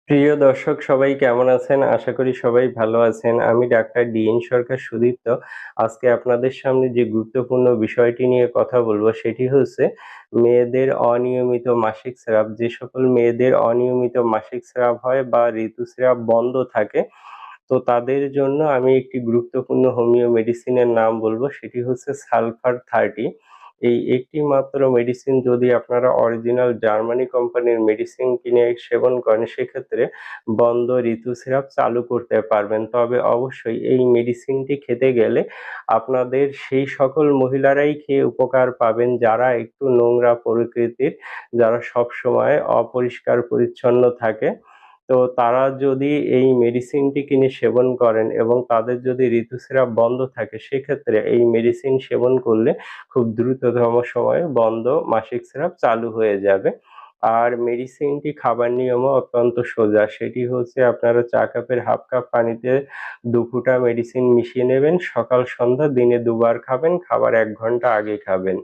প্রিয় দর্শক সবাই কেমন আছেন? আশা করি সবাই ভালো আছেন। আমি ডাক্তার ডিএন সরকার সুদীপ্ত। আজকে আপনাদের সামনে যে গুরুত্বপূর্ণ বিষয়টি নিয়ে কথা বলব সেটি হচ্ছে মেয়েদের অনিয়মিত মাসিক স্রাব। যে সকল মেয়েদের অনিয়মিত মাসিক স্রাব হয় বা ঋতুস্রাব বন্ধ থাকে, তো তাদের জন্য আমি একটি গুরুত্বপূর্ণ হোমিও মেডিসিনের নাম বলব, সেটি হচ্ছে সালফার 30। এই একটি মাত্র মেডিসিন যদি আপনারা অরিজিনাল জার্মানি কোম্পানির মেডিসিন কিনে সেবন করেন, সেক্ষেত্রে বন্ধ ঋতুস্রাব চালু করতে পারবেন। তবে অবশ্যই এই মেডিসিনটি খেতে গেলে আপনাদের সেই সকল মহিলারাই খেয়ে উপকার পাবেন যারা একটু নোংরা প্রকৃতির, যারা সবসময় অপরিষ্কার পরিচ্ছন্ন থাকে। তো তারা যদি এই মেডিসিনটি কিনে সেবন করেন এবং তাদের যদি ঋতুস্রাব বন্ধ থাকে, সেক্ষেত্রে এই মেডিসিন সেবন করলে খুব দ্রুততম সময়ে বন্ধ মাসিক স্রাব চালু হয়ে যাবে। আর মেডিসিনটি খাবার নিয়মও অত্যন্ত সোজা। সেটি হচ্ছে আপনারা চা কাপের 1/2 কাপ পানিতে 2 ফুঁটা মেডিসিন মিশিয়ে নেবেন। সকাল সন্ধ্যা দিনে 2 বার খাবেন। খাবার 1 ঘন্টা আগে খাবেন।